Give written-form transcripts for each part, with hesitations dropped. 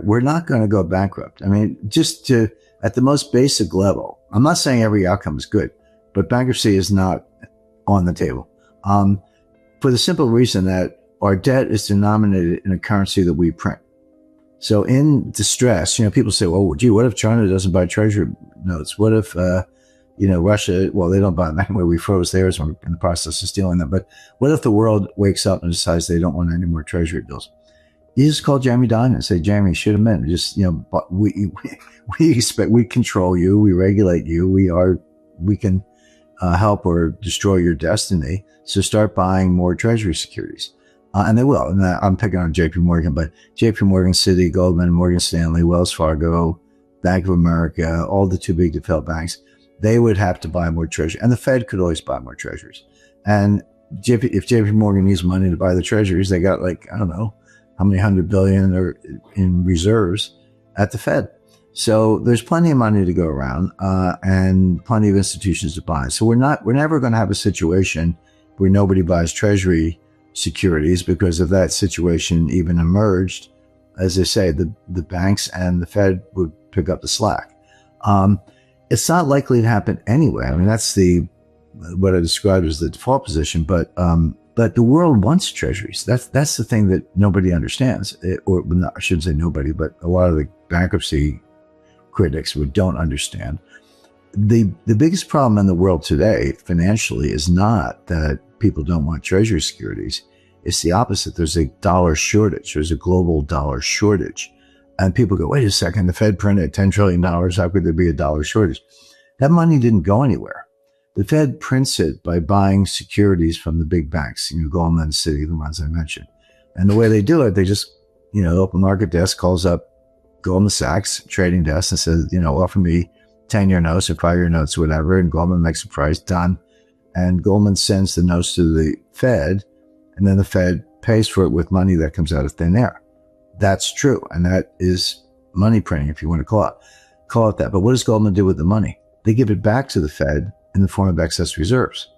we're not going to go bankrupt. I mean, just to, at the most basic level, I'm not saying every outcome is good, but bankruptcy is not on the table. For the simple reason that our debt is denominated in a currency that we print. So in distress, people say, well, gee, what if China doesn't buy treasury notes? What if, Russia, well, they don't buy them anyway. We froze theirs. We're in the process of stealing them. But what if the world wakes up and decides they don't want any more treasury bills? You just call Jamie Dimon and say, Jamie, shoot him in. Just, but we control you. We regulate you. We can help or destroy your destiny. So start buying more treasury securities. And they will. And I'm picking on JP Morgan, but JP Morgan, Citi, Goldman, Morgan Stanley, Wells Fargo, Bank of America, all the too big to fail banks, they would have to buy more treasury. And the Fed could always buy more treasuries. And if JP Morgan needs money to buy the treasuries, they got I don't know how many $100 billion are in reserves at the Fed. So there's plenty of money to go around, and plenty of institutions to buy. So we're never going to have a situation where nobody buys treasury securities, because if that situation even emerged, as I say, the banks and the Fed would pick up the slack. It's not likely to happen anyway. I mean, that's what I described as the default position, but the world wants treasuries. That's the thing that nobody understands, I shouldn't say nobody, but a lot of the bankruptcy critics don't understand. The biggest problem in the world today financially is not that people don't want treasury securities. It's the opposite. There's a dollar shortage. There's a global dollar shortage. And people go, wait a second, the Fed printed $10 trillion. How could there be a dollar shortage? That money didn't go anywhere. The Fed prints it by buying securities from the big banks, Goldman, Citi, the ones I mentioned. And the way they do it, they just, open market desk calls up Goldman Sachs trading desk and says, offer me 10-year notes or 5-year notes, whatever. And Goldman makes a price, done. And Goldman sends the notes to the Fed, and then the Fed pays for it with money that comes out of thin air. That's true. And that is money printing, if you want to call it that. But what does Goldman do with the money? They give it back to the Fed in the form of excess reserves.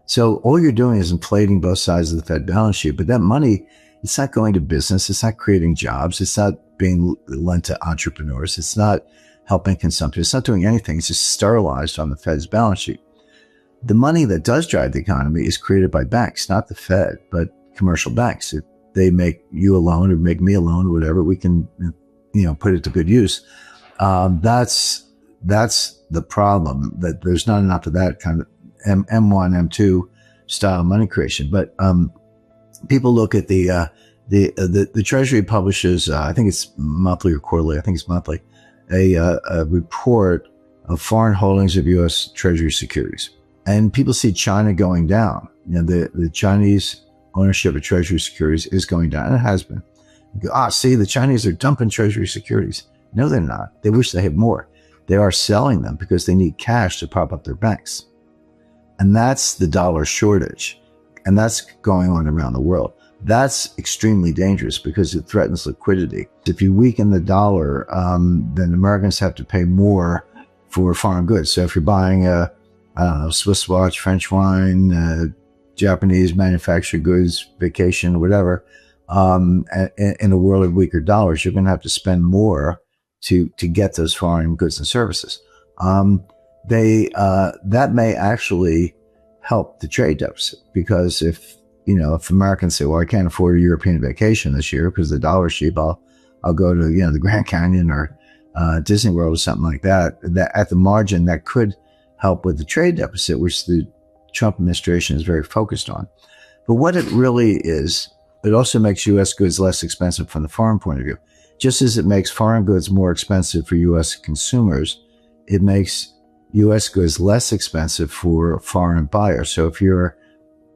So all you're doing is inflating both sides of the Fed balance sheet. But that money, it's not going to business. It's not creating jobs. It's not being lent to entrepreneurs. It's not helping consumption. It's not doing anything. It's just sterilized on the Fed's balance sheet. The money that does drive the economy is created by banks, not the Fed, but commercial banks. If they make you a loan or make me a loan or whatever, we can, put it to good use. That's the problem, that there's not enough of that kind of M1, M2 style money creation. But people look at the Treasury publishes, I think it's monthly or quarterly, I think it's monthly, a report of foreign holdings of U.S. Treasury securities. And people see China going down. The Chinese ownership of Treasury securities is going down, and it has been. You go, see, the Chinese are dumping Treasury securities. No, they're not. They wish they had more. They are selling them because they need cash to prop up their banks. And that's the dollar shortage. And that's going on around the world. That's extremely dangerous because it threatens liquidity. If you weaken the dollar, then Americans have to pay more for foreign goods. So if you're buying a Swiss watch, French wine, Japanese manufactured goods, vacation, whatever, in a world of weaker dollars, you're going to have to spend more to get those foreign goods and services. That may actually help the trade deficit, because if Americans say, well, I can't afford a European vacation this year because the dollar's cheap, I'll go to, the Grand Canyon or Disney World or something like that. That at the margin, that could help with the trade deficit, which the Trump administration is very focused on. But what it really is, it also makes U.S. goods less expensive from the foreign point of view. Just as it makes foreign goods more expensive for U.S. consumers, it makes U.S. goods less expensive for foreign buyers. So if you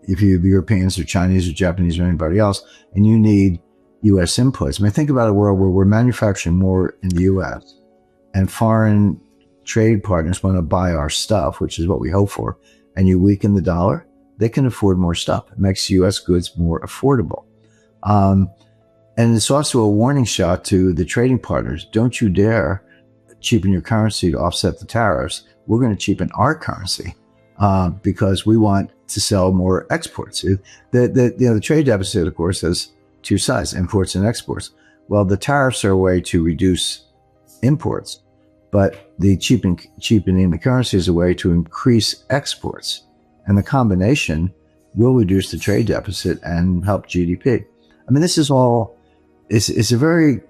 have Europeans or Chinese or Japanese or anybody else, and you need U.S. inputs, think about a world where we're manufacturing more in the U.S. and foreign trade partners want to buy our stuff, which is what we hope for, and you weaken the dollar, they can afford more stuff. It makes U.S. goods more affordable. And it's also a warning shot to the trading partners. Don't you dare cheapen your currency to offset the tariffs. We're going to cheapen our currency because we want to sell more exports. The trade deficit, of course, has two sides, imports and exports. Well, the tariffs are a way to reduce imports, but the cheapening the currency is a way to increase exports. And the combination will reduce the trade deficit and help GDP. I mean, this is all, it's a very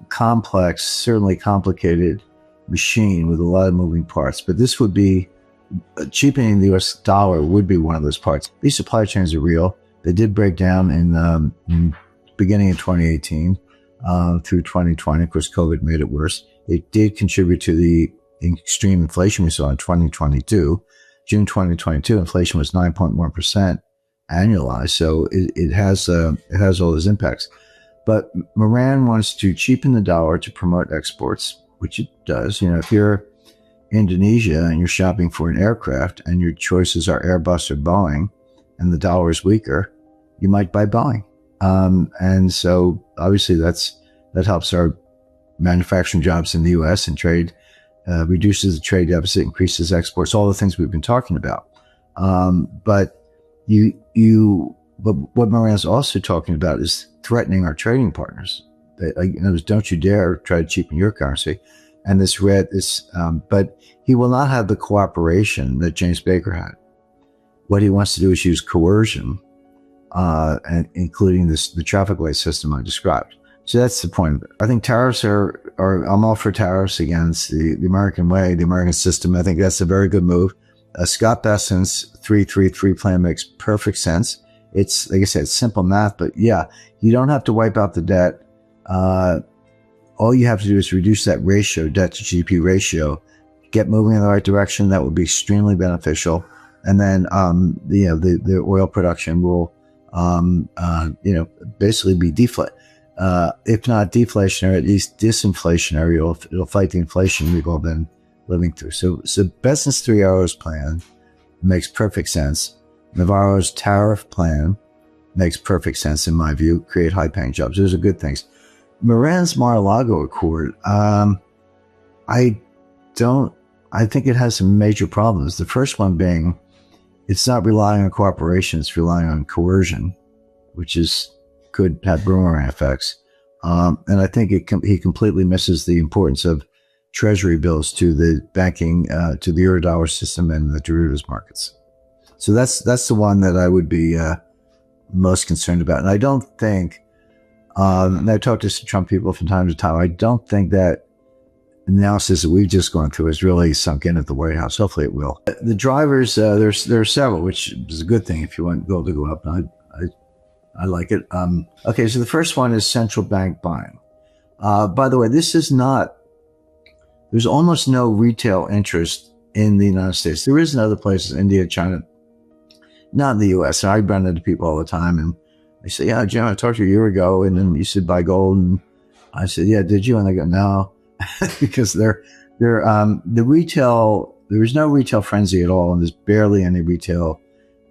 complex, certainly complicated machine with a lot of moving parts, but this would be, cheapening the US dollar would be one of those parts. These supply chains are real. They did break down in beginning of 2018 through 2020. Of course, COVID made it worse. It did contribute to the extreme inflation we saw in 2022. June 2022, inflation was 9.1% annualized. So it has all those impacts. But Moran wants to cheapen the dollar to promote exports, which it does. You know, if you're Indonesia and you're shopping for an aircraft and your choices are Airbus or Boeing and the dollar is weaker, you might buy Boeing. And so obviously that helps our manufacturing jobs in the US and trade, reduces the trade deficit, increases exports, all the things we've been talking about. But what Moran's also talking about is threatening our trading partners. Don't you dare try to cheapen your currency. And but he will not have the cooperation that James Baker had. What he wants to do is use coercion, and including the traffic light system I described. So that's the point of it. I think tariffs I'm all for tariffs against the American way, the American system. I think that's a very good move. Scott Bessen's 3-3-3 plan makes perfect sense. It's, like I said, it's simple math, but yeah, you don't have to wipe out the debt. All you have to do is reduce that ratio, debt to GDP ratio, get moving in the right direction. That would be extremely beneficial. And then, the oil production will, basically be if not deflationary, at least disinflationary. It'll fight the inflation we've all been living through. So Bessen's 3 Arrows plan makes perfect sense. Navarro's tariff plan makes perfect sense in my view. Create high-paying jobs. Those are good things. Moran's Mar-a-Lago Accord, I think it has some major problems. The first one being, it's not relying on cooperation, it's relying on coercion, which could have boomerang effects. And I think he completely misses the importance of treasury bills to the banking, to the Eurodollar system and the derivatives markets. So that's the one that I would be most concerned about. And I don't think, and I talk to some Trump people from time to time, I don't think that analysis that we've just gone through has really sunk in at the White House. Hopefully it will. The drivers, there are several, which is a good thing if you want gold to go up. I like it. Okay, so the first one is central bank buying. By the way, there's almost no retail interest in the United States. There is in other places, India, China, not in the U.S. And I run into people all the time and they say, yeah, Jim, I talked to you a year ago and then you said buy gold. And I said, yeah, did you? And they go, no, because the retail, there is no retail frenzy at all. And there's barely any retail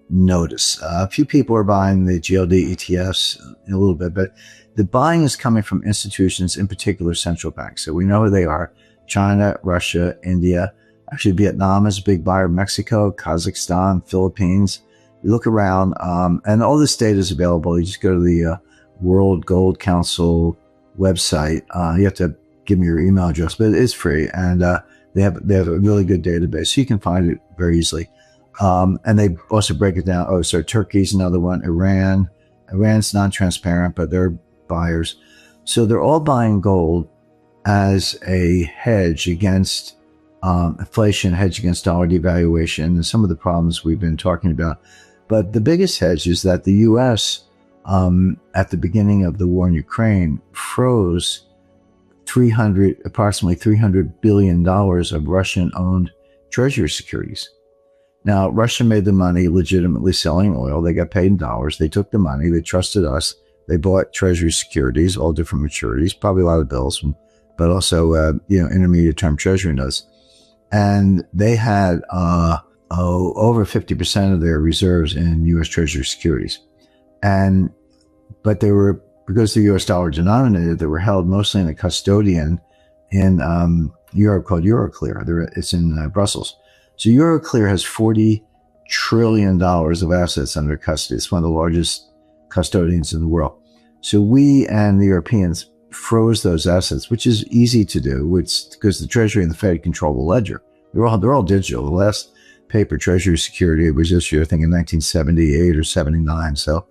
notice. A few people are buying the GLD ETFs a little bit, but the buying is coming from institutions, in particular central banks. So we know who they are: China, Russia, India. Actually, Vietnam is a big buyer. Mexico, Kazakhstan, Philippines. You look around, and all this data is available. You just go to the World Gold Council website. You have to give me your email address, but it is free, and they have a really good database, so you can find it very easily. And they also break it down. Oh, so Turkey's another one. Iran's non-transparent, but they're buyers. So they're all buying gold as a hedge against inflation, hedge against dollar devaluation, and some of the problems we've been talking about. But the biggest hedge is that the U.S. At the beginning of the war in Ukraine froze approximately $300 billion of Russian-owned treasury securities. Now, Russia made the money legitimately selling oil. They got paid in dollars. They took the money. They trusted us. They bought treasury securities, all different maturities, probably a lot of bills, but also, intermediate term treasury notes. And they had, over 50% of their reserves in U.S. treasury securities. But they were, because the U.S. dollar denominated, they were held mostly in a custodian in, Europe called Euroclear. It's in Brussels. So Euroclear has $40 trillion of assets under custody. It's one of the largest custodians in the world. So we and the Europeans froze those assets, which is easy to do, which because the Treasury and the Fed control the ledger. They're all digital. The last paper Treasury security was issued, I think, in 1978 or 79. So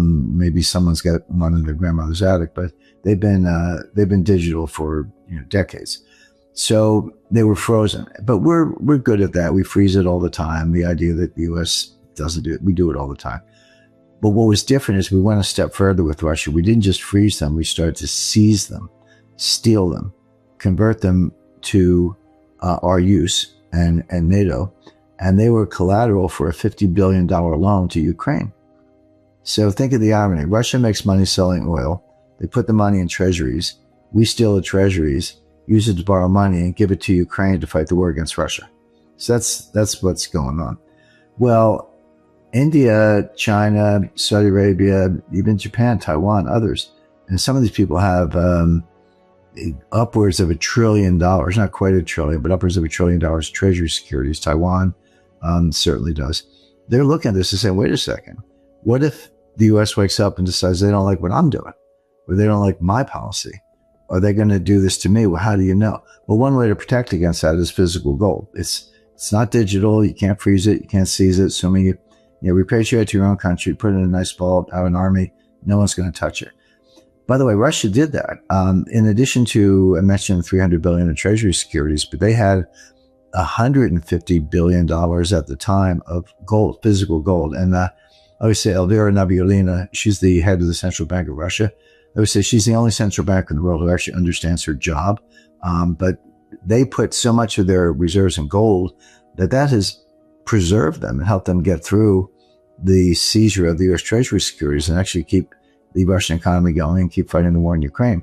maybe someone's got one in their grandmother's attic, but they've been digital for decades. So they were frozen. But we're good at that. We freeze it all the time. The idea that the U.S. doesn't do it, we do it all the time. But what was different is we went a step further with Russia. We didn't just freeze them. We started to seize them, steal them, convert them to our use and NATO. And they were collateral for a $50 billion loan to Ukraine. So think of the irony. Russia makes money selling oil. They put the money in treasuries. We steal the treasuries, use it to borrow money, and give it to Ukraine to fight the war against Russia. So that's what's going on. Well, India, China, Saudi Arabia, even Japan, Taiwan, others. And some of these people have upwards of $1 trillion, not quite $1 trillion, but upwards of $1 trillion treasury securities. Taiwan certainly does. They're looking at this and saying, wait a second, what if the U.S. wakes up and decides they don't like what I'm doing, or they don't like my policy? Are they going to do this to me? Well, how do you know? Well, one way to protect against that is physical gold. It's not digital. You can't freeze it. You can't seize it. Assuming you repatriate to your own country, put it in a nice vault, have an army, no one's going to touch it. By the way, Russia did that. In addition to, I mentioned $300 billion in treasury securities, but they had $150 billion at the time of gold, physical gold. And I always say Elvira Nabiullina, she's the head of the Central Bank of Russia. I would say she's the only central banker in the world who actually understands her job. But they put so much of their reserves in gold that has preserved them and helped them get through the seizure of the U.S. Treasury securities and actually keep the Russian economy going and keep fighting the war in Ukraine.